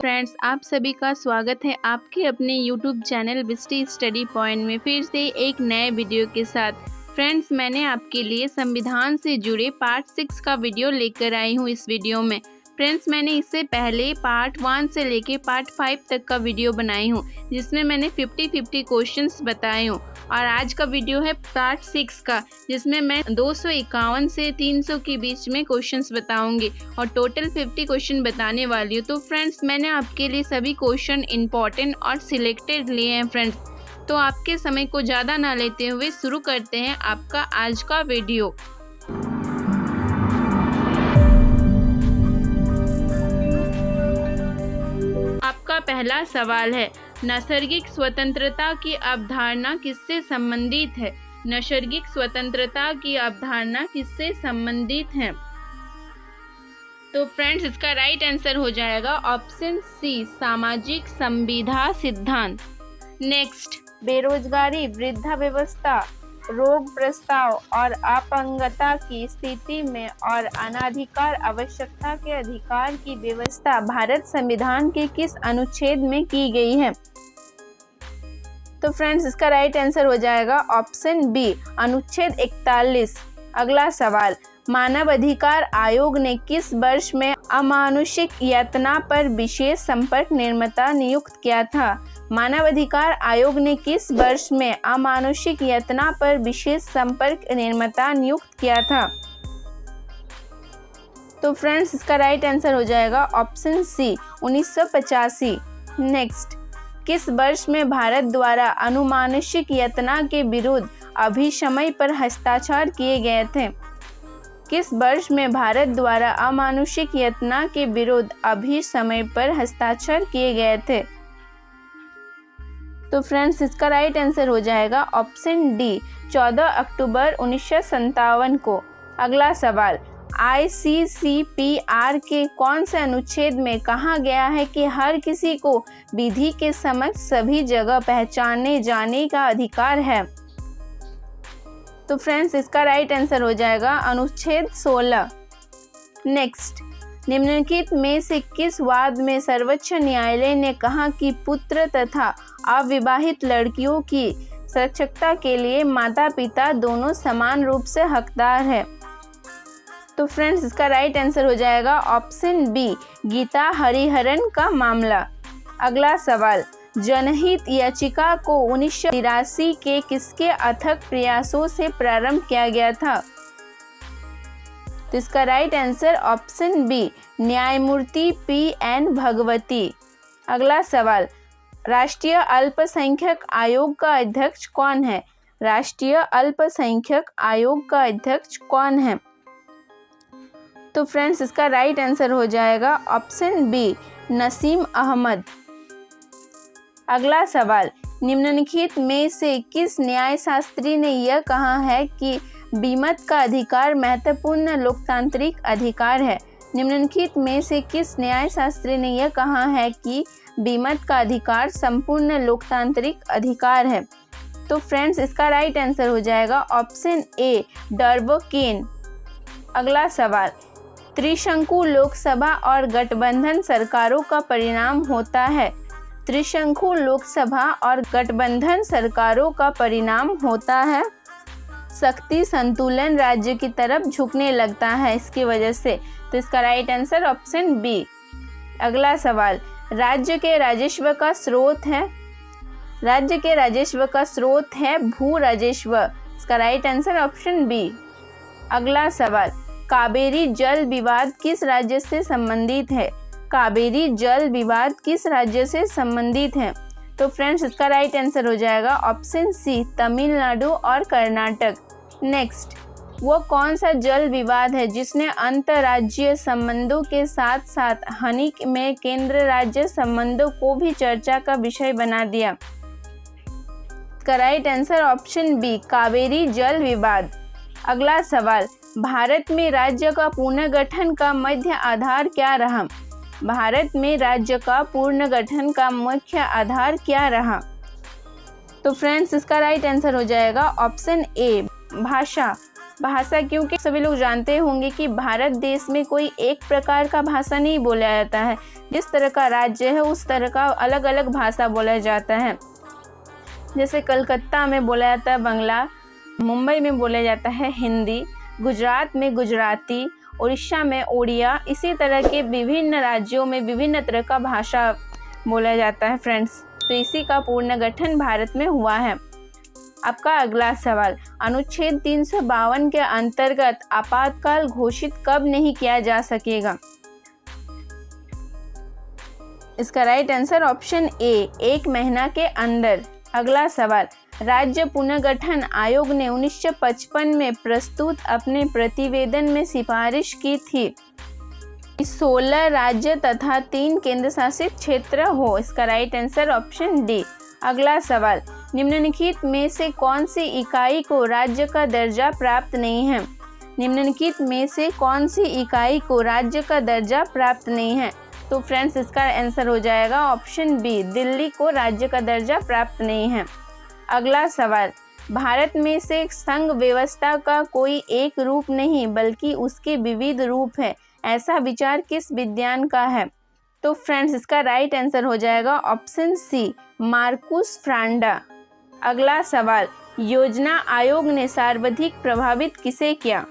Friends, आप सभी का स्वागत है आपके अपने YouTube चैनल बिस्टी स्टडी पॉइंट में फिर से एक नए वीडियो के साथ। फ्रेंड्स, मैंने आपके लिए संविधान से जुड़े पार्ट 6 का वीडियो लेकर आई हूँ इस वीडियो में। फ्रेंड्स, मैंने इससे पहले पार्ट 1 से लेके पार्ट 5 तक का वीडियो बनाई हूँ जिसमें मैंने 50-50 क्वेश्चंस बताए हूँ और आज का वीडियो है पार्ट 6 का जिसमें मैं 251 से 300 के बीच में क्वेश्चंस बताऊंगी और टोटल 50 क्वेश्चन बताने वाली हूँ। तो फ्रेंड्स, मैंने आपके लिए सभी क्वेश्चन इंपॉर्टेंट और सिलेक्टेड लिए हैं फ्रेंड्स। तो आपके समय को ज़्यादा ना लेते हुए शुरू करते हैं आपका आज का वीडियो। आपका पहला सवाल है, नैसर्गिक स्वतंत्रता की अवधारणा किससे संबंधित है? नैसर्गिक स्वतंत्रता की अवधारणा किससे संबंधित है? तो फ्रेंड्स, इसका राइट आंसर हो जाएगा ऑप्शन सी, सामाजिक संविदा सिद्धांत। नेक्स्ट, बेरोजगारी, वृद्धावस्था, रोग प्रस्ताव और अपंगता की स्थिति में और अनाधिकार आवश्यकता के अधिकार की व्यवस्था भारत संविधान के किस अनुच्छेद में की गई है? तो फ्रेंड्स, इसका राइट आंसर हो जाएगा ऑप्शन बी, अनुच्छेद 41। अगला सवाल, मानव अधिकार आयोग ने किस वर्ष में अमानुषिक यातना पर विशेष संपर्क निर्माता नियुक्त किया था? मानव अधिकार आयोग ने किस वर्ष में अमानुषिक यातना पर विशेष संपर्क निर्माता नियुक्त किया था? तो फ्रेंड्स, इसका राइट आंसर हो जाएगा ऑप्शन सी, 1985। नेक्स्ट, किस वर्ष में भारत द्वारा अनुमानुषिक यातना के विरुद्ध अभिशमन पर हस्ताक्षर किए गए थे? किस वर्ष में भारत द्वारा अमानुषिक यातना के विरुद्ध अभिशमन पर हस्ताक्षर किए गए थे? तो फ्रेंड्स, इसका राइट आंसर हो जाएगा ऑप्शन डी, 14 अक्टूबर 1957 को। अगला सवाल, ICCPR के कौन से अनुच्छेद में कहा गया है कि हर किसी को विधि के समक्ष सभी जगह पहचाने जाने का अधिकार है? तो फ्रेंड्स, इसका राइट आंसर हो जाएगा अनुच्छेद 16। नेक्स्ट, निम्नलिखित में से किस वाद में सर्वोच्च न्यायालय ने कहा कि पुत्र तथा अविवाहित लड़कियों की सुरक्षा के लिए माता पिता दोनों समान रूप से हकदार है? तो फ्रेंड्स, इसका राइट आंसर हो जाएगा ऑप्शन बी, गीता हरिहरन का मामला। अगला सवाल, जनहित याचिका को 1983 के किसके अथक प्रयासों से प्रारंभ किया गया था? तो इसका राइट आंसर ऑप्शन बी, न्यायमूर्ति PN भगवती। अगला सवाल, राष्ट्रीय अल्पसंख्यक आयोग का अध्यक्ष कौन है? राष्ट्रीय अल्पसंख्यक आयोग का अध्यक्ष कौन है? तो फ्रेंड्स, इसका राइट आंसर हो जाएगा ऑप्शन बी, नसीम अहमद। अगला सवाल, निम्नलिखित में से किस न्यायशास्त्री ने यह कहा है कि बीमत का अधिकार महत्वपूर्ण लोकतांत्रिक अधिकार है? निम्नलिखित में से किस न्यायशास्त्री ने यह कहा है कि बीमत का अधिकार संपूर्ण लोकतांत्रिक अधिकार है? तो फ्रेंड्स, इसका राइट आंसर हो जाएगा ऑप्शन ए, डर्बोकेन। अगला सवाल, त्रिशंकु लोकसभा और गठबंधन सरकारों का परिणाम होता है? त्रिशंकु लोकसभा और गठबंधन सरकारों का परिणाम होता है शक्ति संतुलन राज्य की तरफ झुकने लगता है इसकी वजह से। तो इसका राइट आंसर ऑप्शन बी। अगला सवाल, राज्य के राजस्व का स्रोत है? राज्य के राजस्व का स्रोत है भू राजस्व। इसका राइट आंसर ऑप्शन बी। अगला सवाल, कावेरी जल विवाद किस राज्य से संबंधित है? कावेरी जल विवाद किस राज्य से संबंधित है? तो फ्रेंड्स, इसका राइट आंसर हो जाएगा ऑप्शन सी, तमिलनाडु और कर्नाटक। नेक्स्ट, वो कौन सा जल विवाद है जिसने अंतर्राज्यीय संबंधों के साथ साथ हानि में केंद्र राज्य संबंधों को भी चर्चा का विषय बना दिया? इसका right answer option B, Kaveri जल विवाद। अगला सवाल, भारत में राज्य का पुनर्गठन का मध्य आधार क्या रहा? भारत में राज्य का पुनर्गठन का मुख्य आधार क्या रहा? तो फ्रेंड्स, इसका राइट आंसर हो जाएगा ऑप्शन ए, भाषा। भाषा, क्योंकि सभी लोग जानते होंगे कि भारत देश में कोई एक प्रकार का भाषा नहीं बोला जाता है। जिस तरह का राज्य है उस तरह का अलग अलग भाषा बोला जाता है। जैसे कलकत्ता में बोला जाता है बांग्ला, मुंबई में बोला जाता है हिंदी, गुजरात में गुजराती, उड़ीसा में उड़िया। इसी तरह के विभिन्न राज्यों में विभिन्न तरह का भाषा बोला जाता है फ्रेंड्स। तो इसी का पुनर्गठन भारत में हुआ है। आपका अगला सवाल, अनुच्छेद 352 के अंतर्गत आपातकाल घोषित कब नहीं किया जा सकेगा? इसका राइट आंसर ऑप्शन ए, 1 महीना के अंदर। अगला सवाल, राज्य पुनर्गठन आयोग ने 1955 में प्रस्तुत अपने प्रतिवेदन में सिफारिश की थी 16 राज्य तथा 3 केंद्र शासित क्षेत्र हो। इसका राइट आंसर ऑप्शन डी। अगला सवाल, निम्नलिखित में से कौन सी इकाई को राज्य का दर्जा प्राप्त नहीं है? निम्नलिखित में से कौन सी इकाई को राज्य का दर्जा प्राप्त नहीं है? तो फ्रेंड्स इसका आंसर हो जाएगा ऑप्शन बी, दिल्ली को राज्य का दर्जा प्राप्त नहीं है। अगला सवाल, भारत में से संघ व्यवस्था का कोई एक रूप नहीं बल्कि उसके विविध रूप है, ऐसा विचार किस विद्वान का है? तो फ्रेंड्स इसका राइट आंसर हो जाएगा ऑप्शन सी, मार्कुस फ्रांडा। अगला सवाल, योजना आयोग ने सर्वाधिक प्रभावित किसे किया?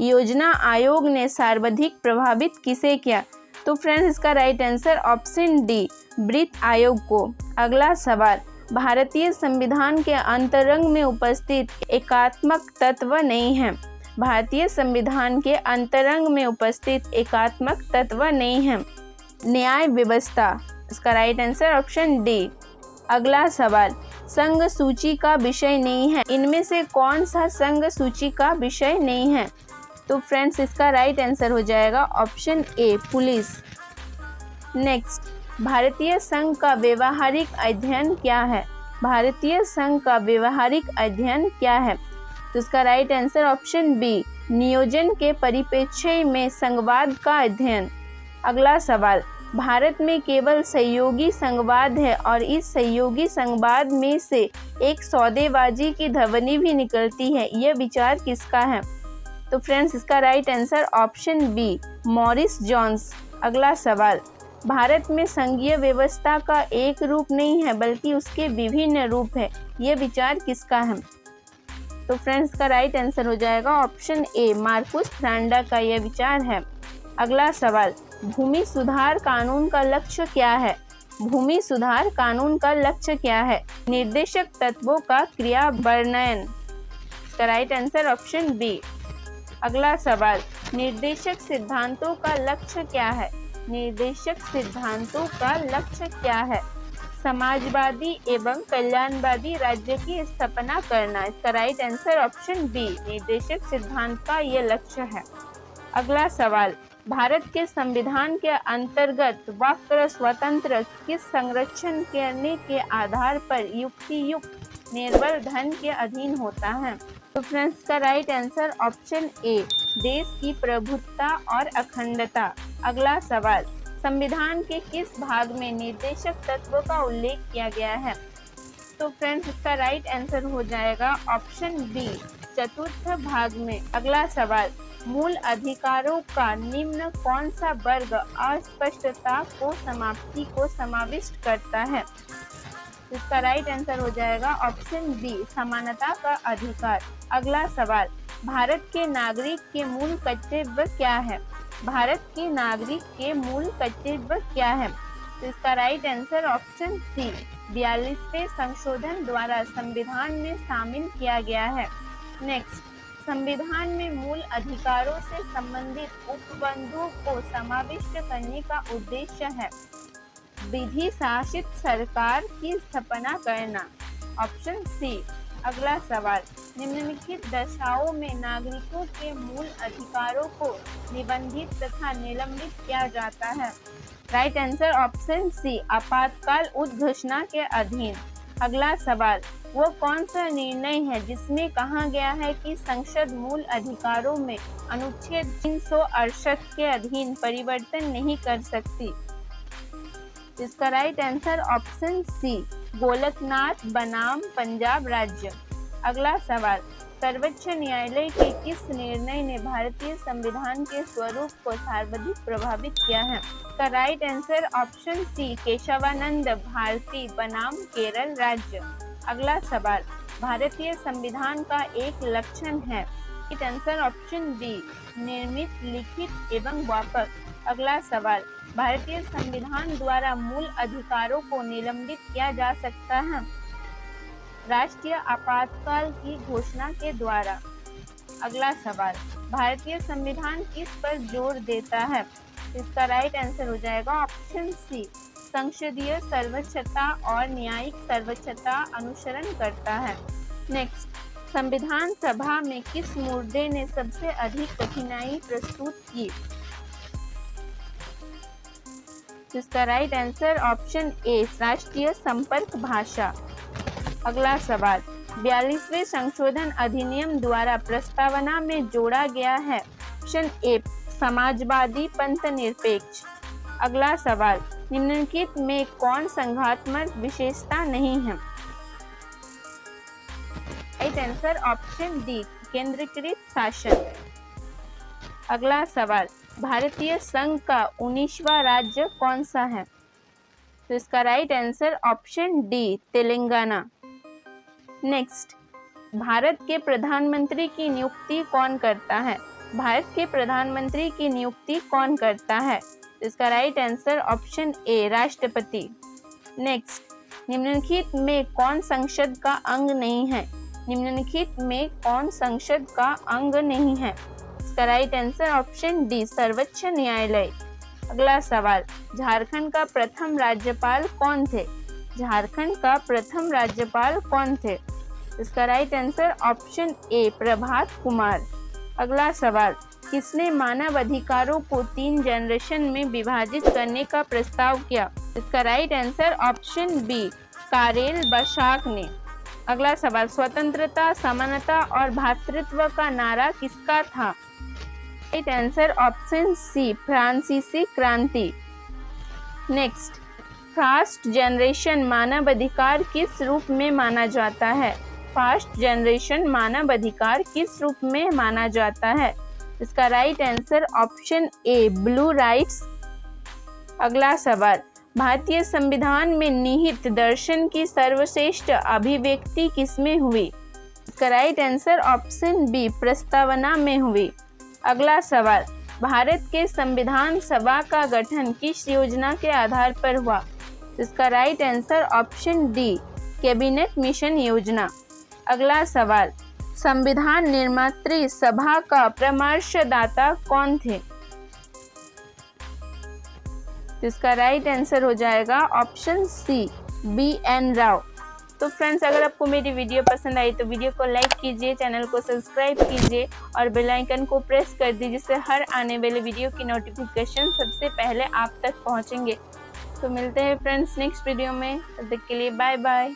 योजना आयोग ने सर्वाधिक प्रभावित किसे किया? तो फ्रेंड्स इसका राइट आंसर ऑप्शन डी, वित्त आयोग को। अगला सवाल, भारतीय संविधान के अंतरंग में उपस्थित एकात्मक तत्व नहीं है। भारतीय संविधान के अंतरंग में उपस्थित एकात्मक तत्व नहीं है। न्याय व्यवस्था। इसका राइट आंसर ऑप्शन डी। अगला सवाल, संघ सूची का विषय नहीं है, इनमें से कौन सा संघ सूची का विषय नहीं है? तो फ्रेंड्स इसका राइट आंसर हो जाएगा ऑप्शन ए, पुलिस। नेक्स्ट, भारतीय संघ का व्यवहारिक अध्ययन क्या है? भारतीय संघ का व्यवहारिक अध्ययन क्या है? तो इसका राइट आंसर ऑप्शन बी, नियोजन के परिप्रेक्ष्य में संघवाद का अध्ययन। अगला सवाल, भारत में केवल सहयोगी संघवाद है और इस सहयोगी संघवाद में से एक सौदेबाजी की ध्वनि भी निकलती है, यह विचार किसका है? तो फ्रेंड्स इसका right answer option B, Morris Johns. अगला सवाल, भारत में संघीय व्यवस्था का एक रूप नहीं है बल्कि उसके विभिन्न रूप है, यह विचार किसका है? तो फ्रेंड्स का राइट आंसर हो जाएगा ऑप्शन ए, मार्कुस फ्रांडा का यह विचार है। अगला सवाल, भूमि सुधार कानून का लक्ष्य क्या है? भूमि सुधार कानून का लक्ष्य क्या है? निर्देशक तत्वों का क्रिया वर्णन। इसका राइट आंसर ऑप्शन बी। अगला सवाल, निर्देशक सिद्धांतों का लक्ष्य क्या है? निर्देशक सिद्धांतों का लक्ष्य क्या है? समाजवादी एवं कल्याणवादी राज्य की स्थापना करना। इसका राइट आंसर ऑप्शन बी, निर्देशक सिद्धांत का ये लक्ष्य है। अगला सवाल, भारत के संविधान के अंतर्गत वाक् स्वतंत्र किस संरक्षण करने के आधार पर युक्तियुक्त निर्बल धन के अधीन होता है? तो फ्रेंड्स का राइट आंसर ऑप्शन ए, देश की प्रभुत्ता और अखंडता। अगला सवाल, संविधान के किस भाग में निर्देशक तत्व का उल्लेख किया गया है? तो फ्रेंड्स इसका राइट आंसर हो जाएगा ऑप्शन बी, चतुर्थ भाग में। अगला सवाल, मूल अधिकारों का निम्न कौन सा वर्ग अस्पष्टता को समाप्ति को समाविष्ट करता है? इसका राइट आंसर हो जाएगा ऑप्शन बी, समानता का अधिकार। अगला सवाल, भारत के नागरिक के मूल कर्तव्य क्या है? भारत के नागरिक के मूल कर्तव्य क्या है? तो इसका राइट आंसर ऑप्शन सी, 42वें संशोधन द्वारा संविधान में शामिल किया गया है। नेक्स्ट, संविधान में मूल अधिकारों से संबंधित उपबंधों को समाविष्ट करने का उद्देश्य है विधि शासित सरकार की स्थापना करना। Option C. अगला सवाल, निम्नलिखित दशाओं में नागरिकों के मूल अधिकारों को निबंधित तथा निलंबित किया जाता है? राइट आंसर ऑप्शन सी, आपातकाल उद्घोषणा के अधीन। अगला सवाल, वो कौन सा निर्णय है जिसमें कहा गया है कि संसद मूल अधिकारों में अनुच्छेद 368 के अधीन परिवर्तन नहीं कर सकती? इसका right answer option C, Golaknath बनाम पंजाब राज्य। अगला सवाल, सर्वोच्च न्यायालय के किस निर्णय ने भारतीय संविधान के स्वरूप को सर्वाधिक प्रभावित किया है? इसका right answer option C Keshavananda Bharati बनाम केरल राज्य। अगला सवाल, भारतीय संविधान का एक लक्षण है? राइट आंसर ऑप्शन बी निर्मित, लिखित एवं व्यापक। अगला सवाल, भारतीय संविधान द्वारा मूल अधिकारों को निलंबित किया जा सकता है? राष्ट्रीय आपातकाल की घोषणा के द्वारा। अगला सवाल, भारतीय संविधान किस पर जोर देता है? इसका राइट आंसर हो जाएगा ऑप्शन सी संसदीय सर्वोच्चता और न्यायिक सर्वोच्चता अनुसरण करता है। नेक्स्ट, संविधान सभा में किस मुद्दे ने सबसे अधिक कठिनाई प्रस्तुत की? इसका राइट आंसर ऑप्शन ए राष्ट्रीय संपर्क भाषा। अगला सवाल, 42वें संशोधन अधिनियम द्वारा प्रस्तावना में जोड़ा गया है? ऑप्शन ए समाजवादी पंथ निरपेक्ष। अगला सवाल, निम्नलिखित में कौन संघात्मक विशेषता नहीं है? राइट आंसर ऑप्शन डी केंद्रीकृत शासन। अगला सवाल, भारतीय संघ का 19वां राज्य कौन सा है? तो इसका right answer option D Telangana. Next, Bharat के प्रधानमंत्री की नियुक्ति कौन करता है? भारत के प्रधानमंत्री की नियुक्ति कौन करता है? इसका राइट आंसर ऑप्शन ए राष्ट्रपति। नेक्स्ट, निम्नलिखित में कौन संसद का अंग नहीं है? निम्नलिखित में कौन संसद का अंग नहीं है? इसका राइट आंसर ऑप्शन डी सर्वोच्च न्यायालय। अगला सवाल, झारखंड का प्रथम राज्यपाल कौन थे? झारखंड का प्रथम राज्यपाल कौन थे? इसका right answer option A Prabhat Kumar. अगला सवाल, किसने मानव अधिकारों को 3 जनरेशन में विभाजित करने का प्रस्ताव किया? इसका right answer option B Karel बशाक ने। अगला सवाल, स्वतंत्रता, समानता और भ्रातृत्व का नारा किसका था? राइट आंसर ऑप्शन सी फ्रांसीसी क्रांति। नेक्स्ट, फर्स्ट जनरेशन मानव अधिकार किस रूप में माना जाता है? फर्स्ट जनरेशन मानव अधिकार किस रूप में माना जाता है? इसका right answer option A blue rights. अगला सवाल, भारतीय संविधान में निहित दर्शन की सर्वश्रेष्ठ अभिव्यक्ति किसमें हुई? इसका राइट आंसर ऑप्शन बी प्रस्तावना में हुई। अगला सवाल, भारत के संविधान सभा का गठन किस योजना के आधार पर हुआ? इसका right answer option D cabinet mission योजना। अगला सवाल, संविधान निर्मात्री सभा का परामर्शदाता कौन थे? इसका राइट आंसर हो जाएगा ऑप्शन सी BN राव। तो फ्रेंड्स, अगर आपको मेरी वीडियो पसंद आई तो वीडियो को लाइक कीजिए, चैनल को सब्सक्राइब कीजिए और बेल आइकन को प्रेस कर दीजिए, जिससे हर आने वाले वीडियो की नोटिफिकेशन सबसे पहले आप तक पहुंचेंगे। तो मिलते हैं फ्रेंड्स नेक्स्ट वीडियो में, तब तक के लिए बाय बाय।